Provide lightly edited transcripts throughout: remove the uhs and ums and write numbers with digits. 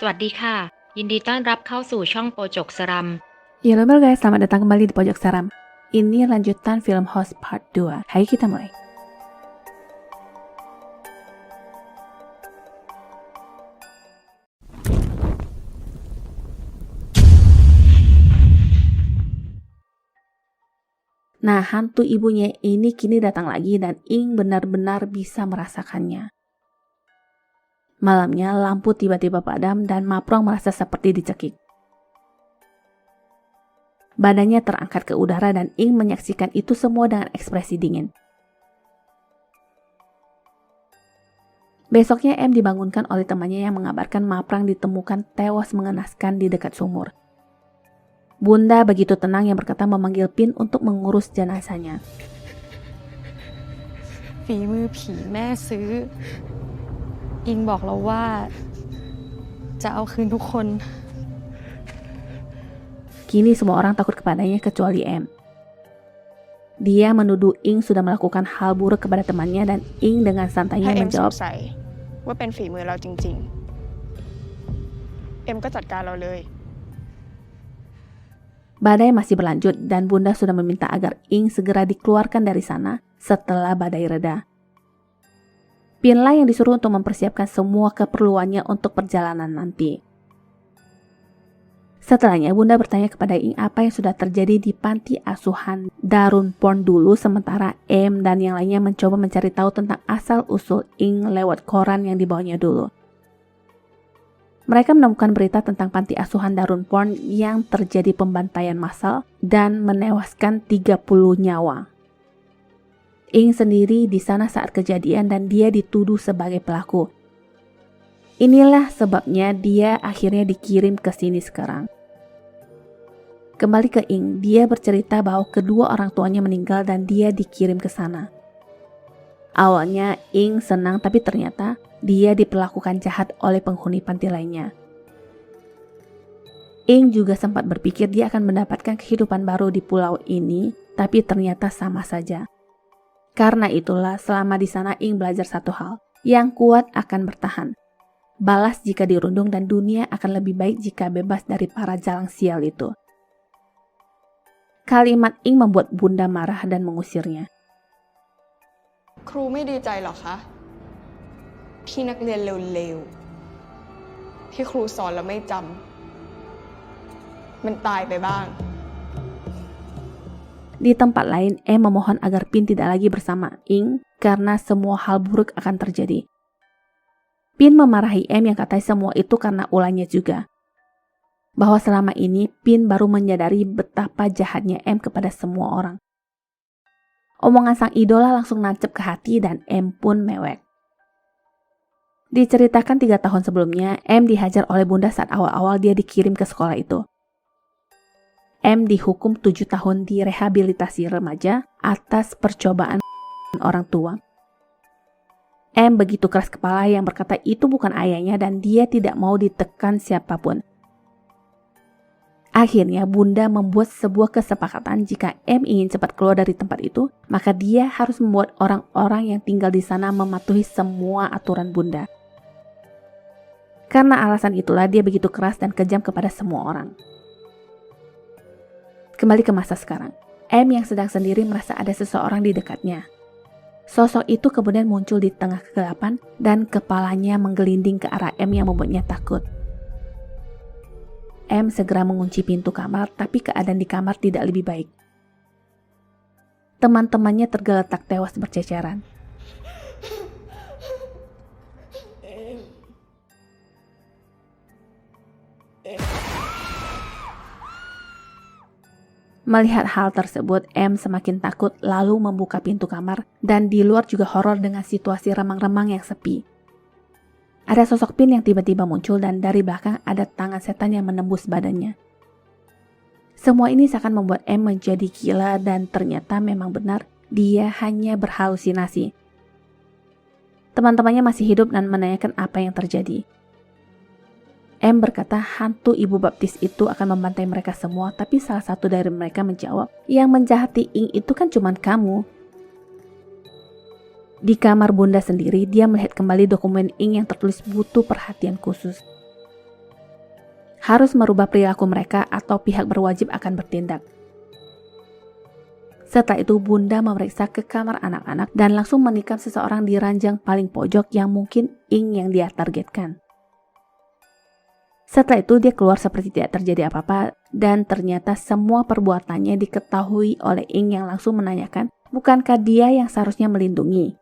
สวัสดีค่ะยินดีต้อนรับเข้าสู่ช่องโปจกสรัม Halo guys, selamat datang kembali di Pojok Seram. Ini lanjutan film Host Part 2. Ayo kita mulai. Nah, hantu ibunya ini kini datang lagi dan Ing benar-benar bisa merasakannya. Malamnya, lampu tiba-tiba padam dan Maprong merasa seperti dicekik. Badannya terangkat ke udara dan Ing menyaksikan itu semua dengan ekspresi dingin. Besoknya M dibangunkan oleh temannya yang mengabarkan Maprang ditemukan tewas mengenaskan di dekat sumur. Bunda begitu tenang yang berkata memanggil Pin untuk mengurus jenazahnya. ฝีมือผีแม่ซื้ออิงบอกเราว่าจะเอาคืนทุกคน Kini semua orang takut kepadanya kecuali M. Dia menuduh Ing sudah melakukan hal buruk kepada temannya dan Ing dengan ถ้า santainya เอ็มสง menjawab, สัยว่าเป็นฝีมือเราจริงๆ เอ็มก็จัดการเราเลย badai masih berlanjut dan Bunda sudah meminta agar Ing segera dikeluarkan dari sana setelah badai reda. Pinlah yang disuruh untuk mempersiapkan semua keperluannya untuk perjalanan nanti. Setelahnya Bunda bertanya kepada Ing apa yang sudah terjadi di panti asuhan Darun Pond dulu, sementara M dan yang lainnya mencoba mencari tahu tentang asal-usul Ing lewat koran yang dibawanya dulu. Mereka menemukan berita tentang panti asuhan Darun Pond yang terjadi pembantaian massal dan menewaskan 30 nyawa. Ing sendiri di sana saat kejadian dan dia dituduh sebagai pelaku. Inilah sebabnya dia akhirnya dikirim ke sini sekarang. Kembali ke Ing, dia bercerita bahwa kedua orang tuanya meninggal dan dia dikirim ke sana. Awalnya Ing senang, tapi ternyata dia diperlakukan jahat oleh penghuni panti lainnya. Ing juga sempat berpikir dia akan mendapatkan kehidupan baru di pulau ini, tapi ternyata sama saja. Karena itulah selama di sana Ing belajar satu hal, yang kuat akan bertahan. Balas jika dirundung dan dunia akan lebih baik jika bebas dari para jalang sial itu. Kalimat Ing membuat Bunda marah dan mengusirnya. ครูไม่ดีใจหรอคะที่นักเรียนเลวๆที่ครูสอนแล้วไม่จำมันตายไปบ้าง Di tempat lain, M memohon agar Pin tidak lagi bersama Ing karena semua hal buruk akan terjadi. Pin memarahi M yang katanya semua itu karena ulahnya juga. Bahwa selama ini Pin baru menyadari betapa jahatnya M kepada semua orang. Omongan sang idola langsung nancep ke hati dan M pun mewek. Diceritakan 3 tahun sebelumnya, M dihajar oleh Bunda saat awal-awal dia dikirim ke sekolah itu. M dihukum 7 tahun di rehabilitasi remaja atas percobaan orang tua. M begitu keras kepala yang berkata itu bukan ayahnya dan dia tidak mau ditekan siapapun. Akhirnya Bunda membuat sebuah kesepakatan jika M ingin cepat keluar dari tempat itu, maka dia harus membuat orang-orang yang tinggal di sana mematuhi semua aturan Bunda. Karena alasan itulah dia begitu keras dan kejam kepada semua orang. Kembali ke masa sekarang, M yang sedang sendiri merasa ada seseorang di dekatnya. Sosok itu kemudian muncul di tengah kegelapan dan kepalanya menggelinding ke arah M yang membuatnya takut. M segera mengunci pintu kamar, tapi keadaan di kamar tidak lebih baik. Teman-temannya tergeletak tewas berceceran. Melihat hal tersebut, M semakin takut lalu membuka pintu kamar dan di luar juga horor dengan situasi remang-remang yang sepi. Ada sosok Pin yang tiba-tiba muncul dan dari belakang ada tangan setan yang menembus badannya. Semua ini seakan membuat M menjadi gila dan ternyata memang benar dia hanya berhalusinasi. Teman-temannya masih hidup dan menanyakan apa yang terjadi. M berkata hantu ibu baptis itu akan membantai mereka semua, tapi salah satu dari mereka menjawab, yang menjahati Ing itu kan cuma kamu. Di kamar Bunda sendiri, dia melihat kembali dokumen Ing yang tertulis butuh perhatian khusus. harus merubah perilaku mereka atau pihak berwajib akan bertindak. Setelah itu Bunda memeriksa ke kamar anak-anak dan langsung menikam seseorang di ranjang paling pojok yang mungkin Ing yang dia targetkan. Setelah itu dia keluar seperti tidak terjadi apa-apa dan ternyata semua perbuatannya diketahui oleh Ing yang langsung menanyakan bukankah dia yang seharusnya melindungi.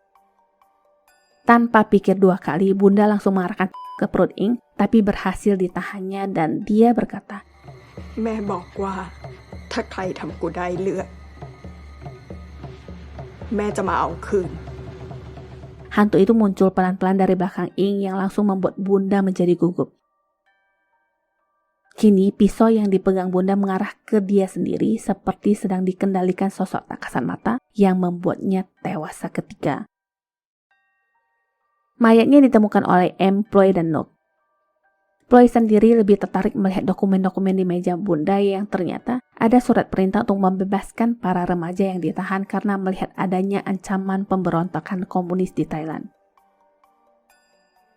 Tanpa pikir dua kali Bunda langsung mengarahkan ke perut Ing tapi berhasil ditahannya dan dia berkata, แม่บอกว่าถ้าใครทำกูได้เลือดแม่จะมาเอาคืน Hantu itu muncul pelan-pelan dari belakang Ing yang langsung membuat Bunda menjadi gugup. Kini pisau yang dipegang Bunda mengarah ke dia sendiri seperti sedang dikendalikan sosok tak kasat mata yang membuatnya tewas seketika. Mayatnya ditemukan oleh M, Ploy, dan Nook. Ploy sendiri lebih tertarik melihat dokumen-dokumen di meja Bunda yang ternyata ada surat perintah untuk membebaskan para remaja yang ditahan karena melihat adanya ancaman pemberontakan komunis di Thailand.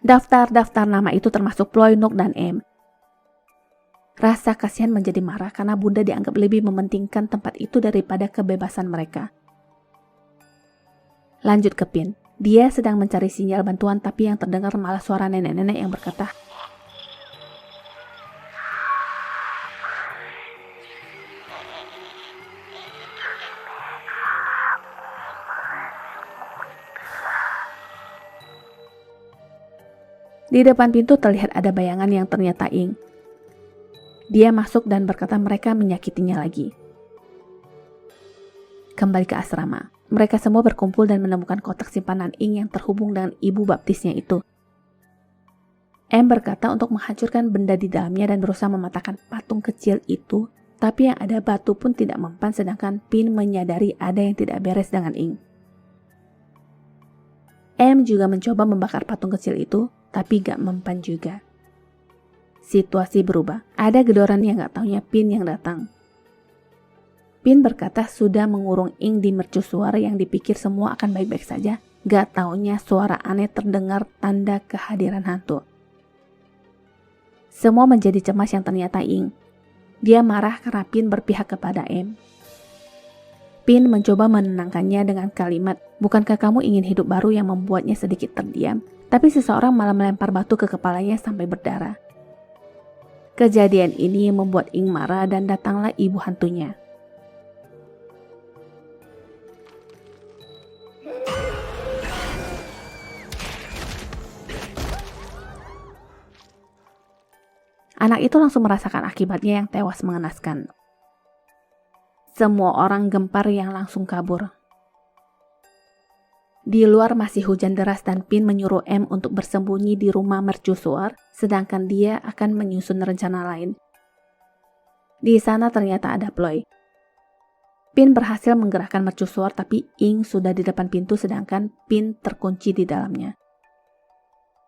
Daftar-daftar nama itu termasuk Ploy, Nook, dan M. Rasa kasihan menjadi marah karena Bunda dianggap lebih mementingkan tempat itu daripada kebebasan mereka. Lanjut ke Pin. Dia sedang mencari sinyal bantuan tapi yang terdengar malah suara nenek-nenek yang berkata, di depan pintu terlihat ada bayangan yang ternyata Ing. Dia masuk dan berkata mereka menyakitinya lagi. Kembali ke asrama. Mereka semua berkumpul dan menemukan kotak simpanan Ing yang terhubung dengan ibu baptisnya itu. M berkata untuk menghancurkan benda di dalamnya dan berusaha mematahkan patung kecil itu, tapi yang ada batu pun tidak mempan sedangkan Pin menyadari ada yang tidak beres dengan Ing. M juga mencoba membakar patung kecil itu, tapi gak mempan juga. Situasi berubah. Ada gedoran yang gak taunya Pin yang datang. Pin berkata sudah mengurung Ing di mercusuar yang dipikir semua akan baik-baik saja. Gak taunya suara aneh terdengar tanda kehadiran hantu. Semua menjadi cemas yang ternyata Ing. Dia marah karena Pin berpihak kepada M. Pin mencoba menenangkannya dengan kalimat, bukankah kamu ingin hidup baru yang membuatnya sedikit terdiam? Tapi seseorang malah melempar batu ke kepalanya sampai berdarah. Kejadian ini membuat Ing marah dan datanglah ibu hantunya. Anak itu langsung merasakan akibatnya yang tewas mengenaskan. Semua orang gempar yang langsung kabur. Di luar masih hujan deras dan Pin menyuruh M untuk bersembunyi di rumah mercusuar, sedangkan dia akan menyusun rencana lain. Di sana ternyata ada Ploy. Pin berhasil menggerakkan mercusuar tapi Ing sudah di depan pintu sedangkan Pin terkunci di dalamnya.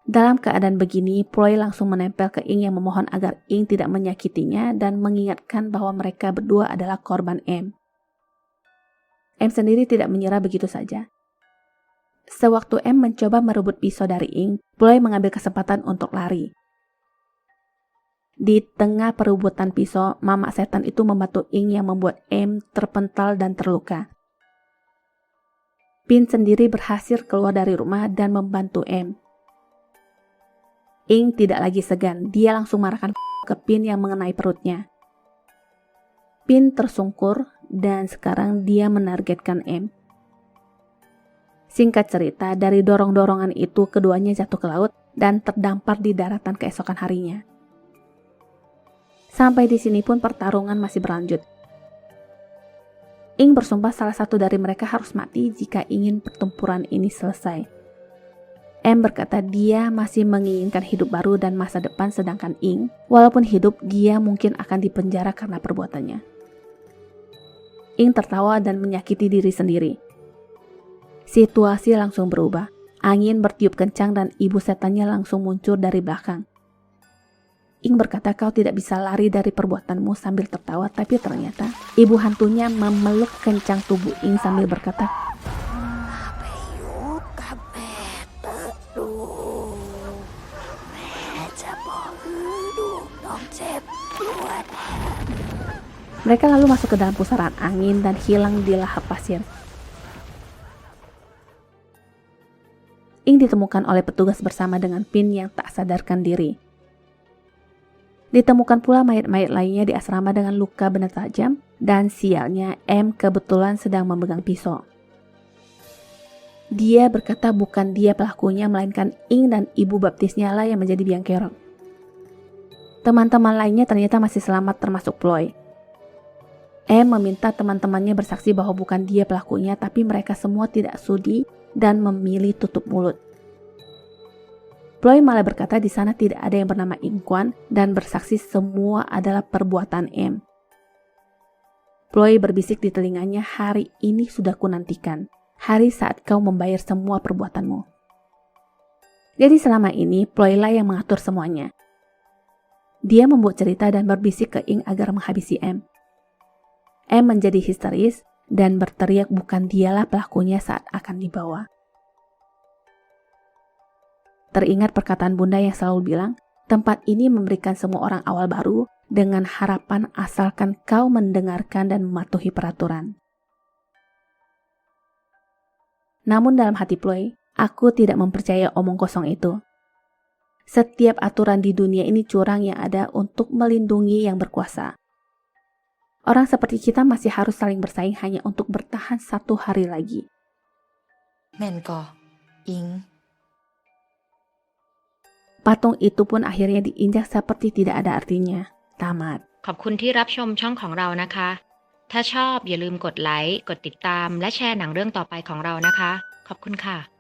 Dalam keadaan begini, Ploy langsung menempel ke Ing yang memohon agar Ing tidak menyakitinya dan mengingatkan bahwa mereka berdua adalah korban M. M sendiri tidak menyerah begitu saja. Sewaktu M mencoba merebut pisau dari Ing, Ploy mengambil kesempatan untuk lari. Di tengah perebutan pisau, mama setan itu membantu Ing yang membuat M terpental dan terluka. Pin sendiri berhasil keluar dari rumah dan membantu M. Ing tidak lagi segan, dia langsung marahkan ke Pin yang mengenai perutnya. Pin tersungkur dan sekarang dia menargetkan M. Singkat cerita, dari dorong-dorongan itu keduanya jatuh ke laut dan terdampar di daratan keesokan harinya. Sampai di sini pun pertarungan masih berlanjut. Ing bersumpah salah satu dari mereka harus mati jika ingin pertempuran ini selesai. M berkata dia masih menginginkan hidup baru dan masa depan sedangkan Ing, walaupun hidup, dia mungkin akan dipenjara karena perbuatannya. Ing tertawa dan menyakiti diri sendiri. Situasi langsung berubah. Angin bertiup kencang dan ibu setannya langsung muncul dari belakang. Ing berkata kau tidak bisa lari dari perbuatanmu sambil tertawa, tapi ternyata ibu hantunya memeluk kencang tubuh Ing sambil berkata, Mereka lalu masuk ke dalam pusaran angin dan hilang di lahap pasir. Ing ditemukan oleh petugas bersama dengan Pin yang tak sadarkan diri. Ditemukan pula mayat-mayat lainnya di asrama dengan luka benda tajam, dan sialnya M kebetulan sedang memegang pisau. Dia berkata bukan dia pelakunya, melainkan Ing dan ibu baptisnya lah yang menjadi biang kerok. Teman-teman lainnya ternyata masih selamat termasuk Ploy. M meminta teman-temannya bersaksi bahwa bukan dia pelakunya, tapi mereka semua tidak sudi dan memilih tutup mulut. Ploy malah berkata di sana tidak ada yang bernama Ing Kwan dan bersaksi semua adalah perbuatan M. Ploy berbisik di telinganya, hari ini sudah kunantikan, hari saat kau membayar semua perbuatanmu. Jadi selama ini Ploy lah yang mengatur semuanya. Dia membuat cerita dan berbisik ke Ing agar menghabisi M. M menjadi histeris dan berteriak bukan dialah pelakunya saat akan dibawa. Teringat perkataan Bunda yang selalu bilang, tempat ini memberikan semua orang awal baru dengan harapan asalkan kau mendengarkan dan mematuhi peraturan. Namun dalam hati Ploy, aku tidak mempercayai omong kosong itu. Setiap aturan di dunia ini curang yang ada untuk melindungi yang berkuasa. Orang seperti kita masih harus saling bersaing hanya untuk bertahan 1 hari lagi. Menko, Ing. Patung itu pun akhirnya diinjak seperti tidak ada artinya. Tamat. ขอบคุณที่รับชมช่องของเรานะคะ ถ้าชอบอย่าลืมกดไลค์ กดติดตาม และแชร์หนังเรื่องต่อไปของเรานะคะ ขอบคุณค่ะ